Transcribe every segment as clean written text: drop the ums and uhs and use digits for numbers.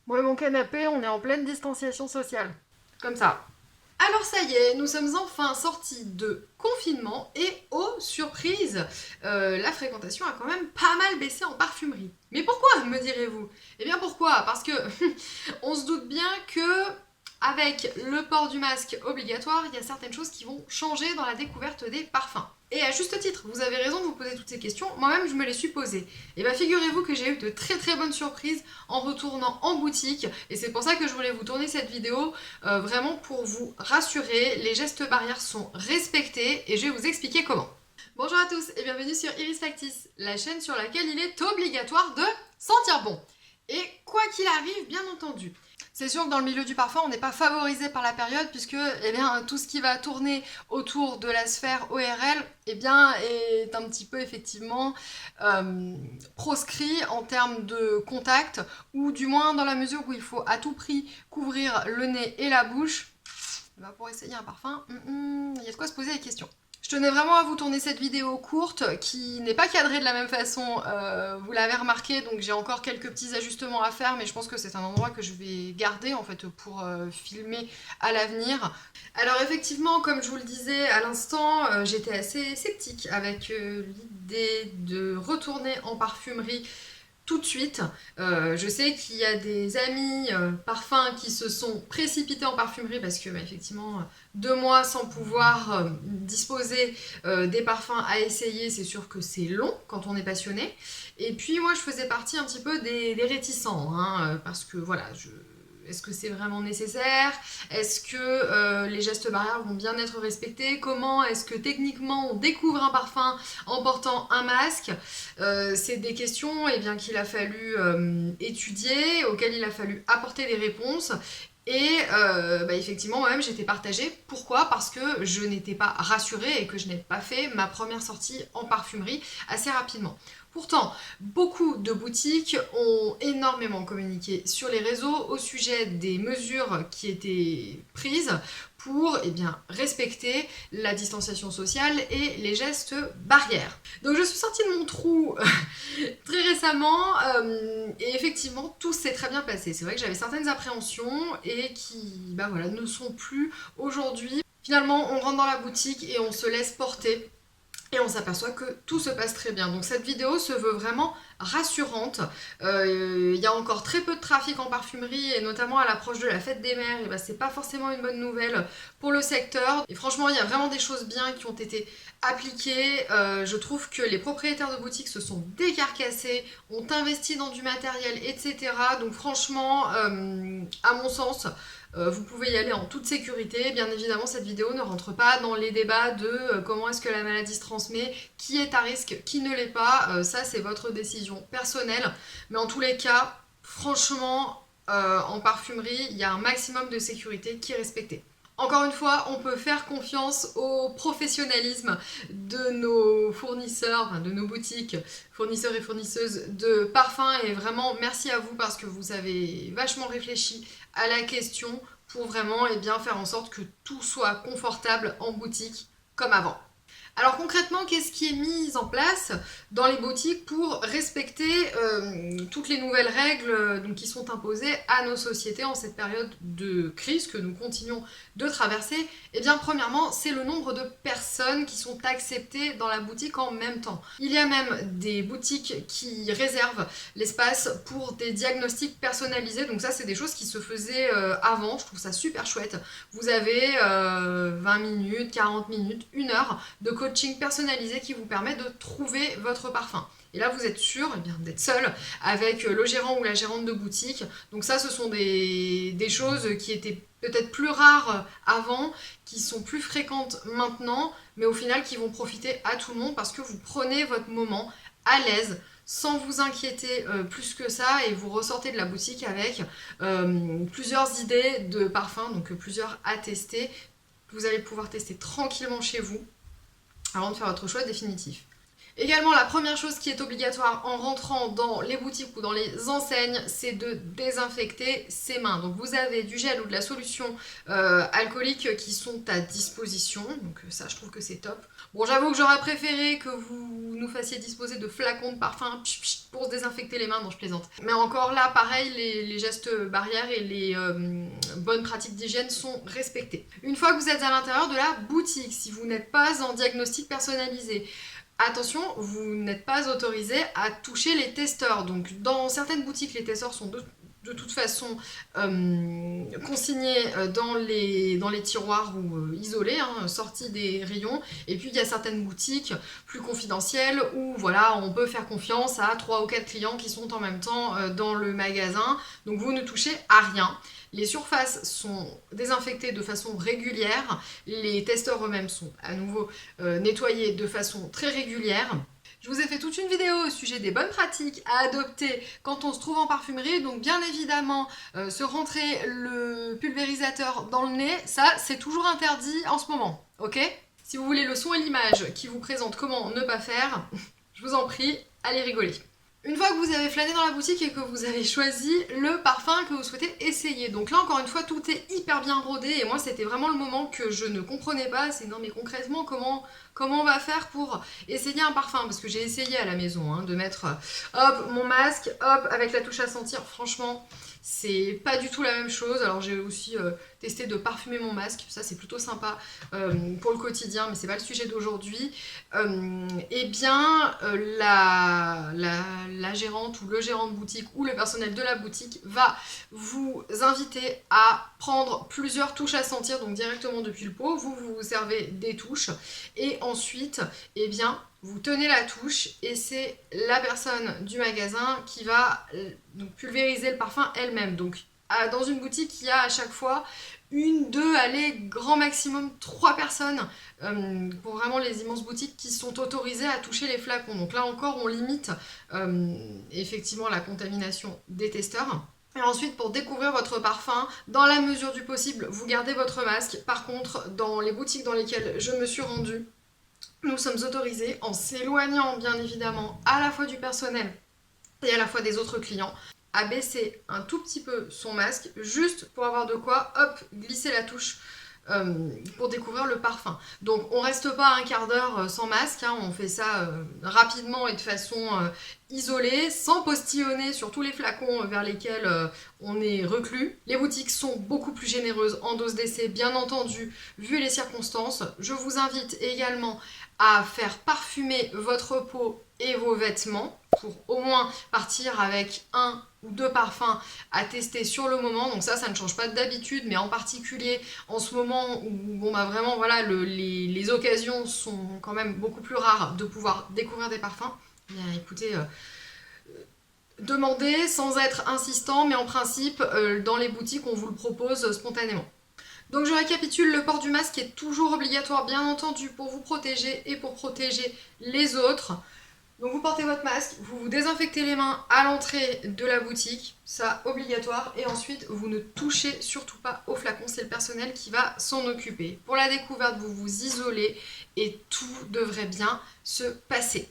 Moi et mon canapé, on est en pleine distanciation sociale. Comme ça. Alors ça y est, nous sommes enfin sortis de confinement et oh surprise, la fréquentation a quand même pas mal baissé en parfumerie. Mais pourquoi, me direz-vous? Eh bien pourquoi? Parce que on se doute bien que avec le port du masque obligatoire, il y a certaines choses qui vont changer dans la découverte des parfums. Et à juste titre, vous avez raison de vous poser toutes ces questions, moi-même je me les suis posées. Et bien figurez-vous que j'ai eu de très très bonnes surprises en retournant en boutique, et c'est pour ça que je voulais vous tourner cette vidéo, vraiment pour vous rassurer, les gestes barrières sont respectés, et je vais vous expliquer comment. Bonjour à tous et bienvenue sur Iris Factice, la chaîne sur laquelle il est obligatoire de sentir bon. Et quoi qu'il arrive, bien entendu, c'est sûr que dans le milieu du parfum, on n'est pas favorisé par la période puisque eh bien, tout ce qui va tourner autour de la sphère ORL eh bien, est un petit peu effectivement proscrit en termes de contact, ou du moins dans la mesure où il faut à tout prix couvrir le nez et la bouche. Bah, pour essayer un parfum, il y a de quoi se poser des questions. Je tenais vraiment à vous tourner cette vidéo courte qui n'est pas cadrée de la même façon, vous l'avez remarqué, donc j'ai encore quelques petits ajustements à faire, mais je pense que c'est un endroit que je vais garder en fait pour filmer à l'avenir. Alors effectivement, comme je vous le disais à l'instant, j'étais assez sceptique avec l'idée de retourner en parfumerie tout de suite. Je sais qu'il y a des amis parfums qui se sont précipités en parfumerie parce que effectivement 2 mois sans pouvoir disposer des parfums à essayer, c'est sûr que c'est long quand on est passionné. Et puis moi je faisais partie un petit peu des réticents, hein, parce que voilà, est-ce que c'est vraiment nécessaire? Est-ce que les gestes barrières vont bien être respectés? Comment est-ce que techniquement on découvre un parfum en portant un masque? C'est des questions qu'il a fallu étudier, auxquelles il a fallu apporter des réponses. Et effectivement, moi-même, j'étais partagée. Pourquoi? Parce que je n'étais pas rassurée et que je n'ai pas fait ma première sortie en parfumerie assez rapidement. Pourtant, beaucoup de boutiques ont énormément communiqué sur les réseaux au sujet des mesures qui étaient prises pour respecter la distanciation sociale et les gestes barrières. Donc je suis sortie de mon trou très récemment et effectivement tout s'est très bien passé. C'est vrai que j'avais certaines appréhensions et qui ne sont plus aujourd'hui. Finalement on rentre dans la boutique et on se laisse porter. Et on s'aperçoit que tout se passe très bien. Donc cette vidéo se veut vraiment rassurante. Il y a encore très peu de trafic en parfumerie et notamment à l'approche de la fête des mères. Et c'est pas forcément une bonne nouvelle pour le secteur. Et franchement, il y a vraiment des choses bien qui ont été appliquées. Je trouve que les propriétaires de boutiques se sont décarcassés, ont investi dans du matériel, etc. Donc franchement, à mon sens, vous pouvez y aller en toute sécurité. Bien évidemment, cette vidéo ne rentre pas dans les débats de comment est-ce que la maladie se transmet, qui est à risque, qui ne l'est pas. Ça, c'est votre décision personnelle. Mais en tous les cas, franchement, en parfumerie, il y a un maximum de sécurité qui est respecté. Encore une fois, on peut faire confiance au professionnalisme de nos fournisseurs, de nos boutiques, fournisseurs et fournisseuses de parfums. Et vraiment, merci à vous parce que vous avez vachement réfléchi à la question pour vraiment faire en sorte que tout soit confortable en boutique comme avant. Alors concrètement, qu'est-ce qui est mis en place dans les boutiques pour respecter toutes les nouvelles règles qui sont imposées à nos sociétés en cette période de crise que nous continuons de traverser? Eh bien, premièrement, c'est le nombre de personnes qui sont acceptées dans la boutique en même temps. Il y a même des boutiques qui réservent l'espace pour des diagnostics personnalisés. Donc ça, c'est des choses qui se faisaient avant. Je trouve ça super chouette. Vous avez 20 minutes, 40 minutes, 1 heure de coaching personnalisé qui vous permet de trouver votre parfum. Et là, vous êtes sûr d'être seul avec le gérant ou la gérante de boutique. Donc ça, ce sont des choses qui étaient peut-être plus rares avant, qui sont plus fréquentes maintenant, mais au final qui vont profiter à tout le monde parce que vous prenez votre moment à l'aise, sans vous inquiéter plus que ça, et vous ressortez de la boutique avec plusieurs idées de parfums, donc plusieurs à tester. Vous allez pouvoir tester tranquillement chez vous avant de faire votre choix définitif. Également, la première chose qui est obligatoire en rentrant dans les boutiques ou dans les enseignes, c'est de désinfecter ses mains. Donc vous avez du gel ou de la solution alcoolique qui sont à disposition, donc ça je trouve que c'est top. Bon, j'avoue que j'aurais préféré que vous nous fassiez disposer de flacons de parfum pour se désinfecter les mains, non je plaisante. Mais encore là, pareil, les gestes barrières et les bonnes pratiques d'hygiène sont respectés. Une fois que vous êtes à l'intérieur de la boutique, si vous n'êtes pas en diagnostic personnalisé, attention, vous n'êtes pas autorisé à toucher les testeurs. Donc dans certaines boutiques, les testeurs sont de toute façon consignés dans les tiroirs ou isolés, hein, sortis des rayons. Et puis il y a certaines boutiques plus confidentielles où voilà, on peut faire confiance à 3 ou 4 clients qui sont en même temps dans le magasin. Donc vous ne touchez à rien. Les surfaces sont désinfectées de façon régulière, les testeurs eux-mêmes sont à nouveau nettoyés de façon très régulière. Je vous ai fait toute une vidéo au sujet des bonnes pratiques à adopter quand on se trouve en parfumerie, donc bien évidemment se rentrer le pulvérisateur dans le nez, ça c'est toujours interdit en ce moment, ok? Si vous voulez le son et l'image qui vous présente comment ne pas faire, je vous en prie, allez rigoler. Une fois que vous avez flâné dans la boutique et que vous avez choisi le parfum que vous souhaitez essayer, donc là encore une fois tout est hyper bien rodé et moi c'était vraiment le moment que je ne comprenais pas, c'est non mais concrètement comment on va faire pour essayer un parfum, parce que j'ai essayé à la maison hein, de mettre hop mon masque, hop avec la touche à sentir, franchement c'est pas du tout la même chose. Alors j'ai aussi testé de parfumer mon masque, ça c'est plutôt sympa pour le quotidien, mais c'est pas le sujet d'aujourd'hui. Eh bien la gérante ou le gérant de boutique ou le personnel de la boutique va vous inviter à prendre plusieurs touches à sentir, donc directement depuis le pot, vous vous servez des touches et ensuite, eh bien, vous tenez la touche et c'est la personne du magasin qui va donc pulvériser le parfum elle-même. Donc dans une boutique, il y a à chaque fois une, deux, allez, grand maximum 3 personnes pour vraiment les immenses boutiques qui sont autorisées à toucher les flacons. Donc là encore, on limite effectivement la contamination des testeurs. Et ensuite, pour découvrir votre parfum, dans la mesure du possible, vous gardez votre masque. Par contre, dans les boutiques dans lesquelles je me suis rendue, nous sommes autorisés, en s'éloignant bien évidemment à la fois du personnel et à la fois des autres clients, à baisser un tout petit peu son masque, juste pour avoir de quoi, hop, glisser la touche pour découvrir le parfum. Donc on reste pas un quart d'heure sans masque, hein, on fait ça rapidement et de façon isolée, sans postillonner sur tous les flacons vers lesquels on est reclus. Les boutiques sont beaucoup plus généreuses en dose d'essai, bien entendu, vu les circonstances. Je vous invite également à faire parfumer votre peau et vos vêtements pour au moins partir avec 1 ou 2 parfums à tester sur le moment. Donc ça ne change pas d'habitude, mais en particulier en ce moment où bon bah vraiment voilà les occasions sont quand même beaucoup plus rares de pouvoir découvrir des parfums. Bien écoutez, demandez sans être insistant, mais en principe dans les boutiques on vous le propose spontanément. Donc je récapitule, le port du masque est toujours obligatoire bien entendu pour vous protéger et pour protéger les autres. Donc vous portez votre masque, vous vous désinfectez les mains à l'entrée de la boutique, ça obligatoire, et ensuite vous ne touchez surtout pas au flacon, c'est le personnel qui va s'en occuper. Pour la découverte, vous vous isolez et tout devrait bien se passer.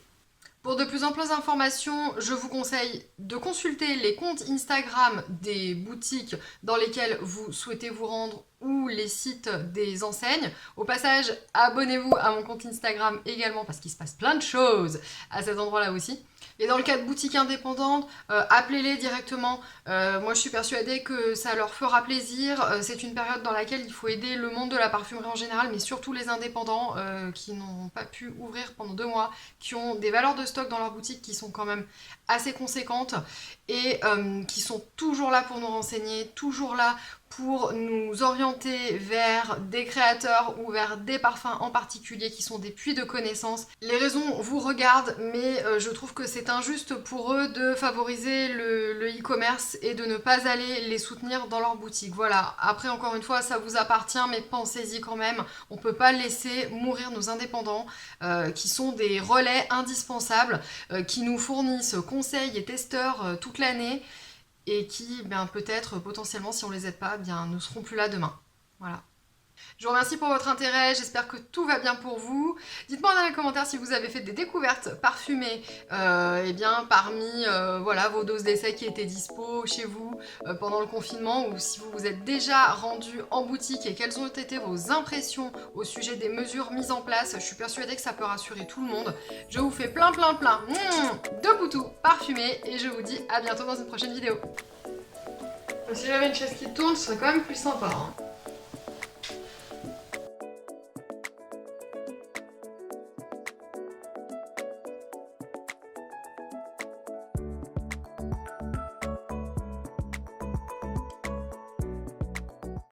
Pour de plus amples informations, je vous conseille de consulter les comptes Instagram des boutiques dans lesquelles vous souhaitez vous rendre ou les sites des enseignes. Au passage, abonnez-vous à mon compte Instagram également parce qu'il se passe plein de choses à cet endroit-là aussi. Et dans le cas de boutiques indépendantes, appelez-les directement. Moi, je suis persuadée que ça leur fera plaisir. C'est une période dans laquelle il faut aider le monde de la parfumerie en général, mais surtout les indépendants qui n'ont pas pu ouvrir pendant 2 mois, qui ont des valeurs de stock dans leur boutique qui sont quand même assez conséquentes et qui sont toujours là pour nous renseigner, toujours là pour nous orienter vers des créateurs ou vers des parfums en particulier qui sont des puits de connaissances. Les raisons vous regardent, mais je trouve que c'est injuste pour eux de favoriser le e-commerce et de ne pas aller les soutenir dans leur boutique. Voilà, après encore une fois, ça vous appartient, mais pensez-y quand même. On peut pas laisser mourir nos indépendants qui sont des relais indispensables, qui nous fournissent conseils et testeurs toute l'année, et qui, peut-être, potentiellement, si on les aide pas, ne seront plus là demain. Voilà. Je vous remercie pour votre intérêt, j'espère que tout va bien pour vous. Dites-moi dans les commentaires si vous avez fait des découvertes parfumées eh bien, parmi voilà, vos doses d'essai qui étaient dispo chez vous pendant le confinement, ou si vous vous êtes déjà rendu en boutique et quelles ont été vos impressions au sujet des mesures mises en place. Je suis persuadée que ça peut rassurer tout le monde. Je vous fais plein de poutous parfumés et je vous dis à bientôt dans une prochaine vidéo. Si j'avais une chaise qui tourne, ce serait quand même plus sympa. Hein.